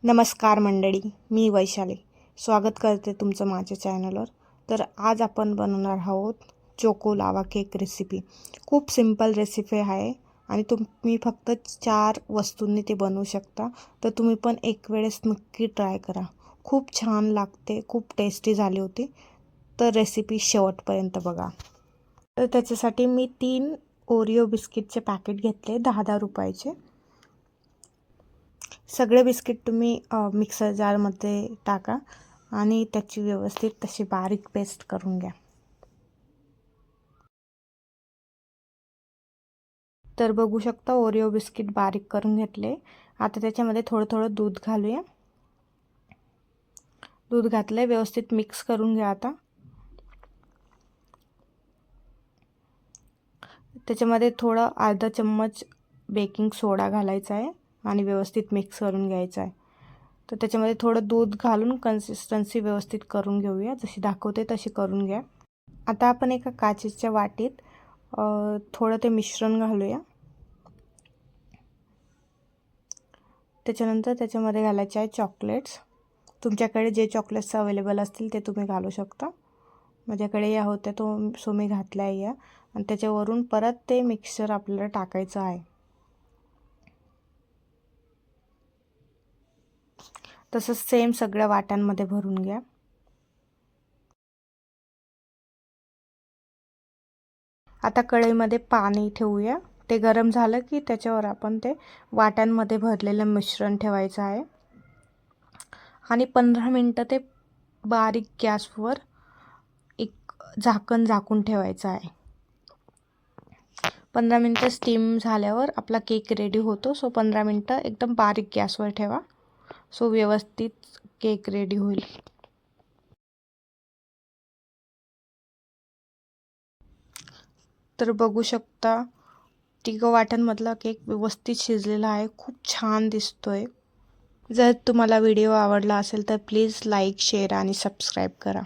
नमस्कार मंडळी, मी वैशाली स्वागत करते तुमचं माझ्या चॅनलवर. तर आज आपण बनवणार आहोत चोको लावा केक रेसिपी. खूप सिंपल रेसिपी आहे आणि तुम्ही फक्त 4 वस्तूंनी ते बनवू शकता. तर तुम्ही पण एक वेळेस नक्की ट्राय करा. खूप छान लागते, खूप टेस्टी झाली होती. तर रेसिपी शेवटपर्यंत बघा. तर त्याच्यासाठी मी 3 ओरिओ बिस्किटचे पॅकेट घेतले 10-10 रुपयाचे. सगळे बिस्किट तुम्ही मिक्सर जारमध्ये टाका आणि त्याची व्यवस्थित तशी बारीक पेस्ट करून घ्या. तर बघू शकता ओरिओ बिस्किट बारीक करून घेतले. आता त्याच्यामध्ये थोडं थोडं दूध घालूया. दूध घातले, व्यवस्थित मिक्स करून घ्या. आता त्याच्यामध्ये थोडं अर्धा चम्मच बेकिंग सोडा घालायचा आहे आणि व्यवस्थित मिक्स करून घ्यायचा आहे. तर त्याच्यामध्ये थोडं दूध घालून कन्सिस्टन्सी व्यवस्थित करून घेऊया. जशी दाखवते तशी करून घ्या. आता आपण एका काचेच्या वाटीत थोडं ते मिश्रण घालूया. त्याच्यानंतर त्याच्यामध्ये घालायचे आहे चॉकलेट्स. तुमच्याकडे जे चॉकलेट्स अवेलेबल असतील ते तुम्ही घालू शकता. माझ्याकडे या होत्या सो मी घातल्या या. आणि त्याच्यावरून परत ते मिक्सचर आपल्याला टाकायचं आहे. तसंच सेम सगळ्या वाट्यांमध्ये भरून घ्या. आता कढईमध्ये पाणी ठेवूया. ते गरम झालं की त्याच्यावर आपण ते वाट्यांमध्ये भरलेलं मिश्रण ठेवायचं आहे आणि 15 मिनटं ते बारीक गॅसवर एक झाकण झाकून ठेवायचं आहे. 15 मिनटं स्टीम झाल्यावर आपला केक रेडी होतो. सो 15 मिनटं एकदम बारीक गॅसवर ठेवा. सो व्यवस्थित केक रेडी होईल. तर बघू शकता तिघं वाट्यांमधला केक व्यवस्थित शिजलेला आहे. खूप छान दिसतोय. जर तुम्हाला व्हिडिओ आवडला असेल तर प्लीज लाईक, शेअर आणि सबस्क्राईब करा.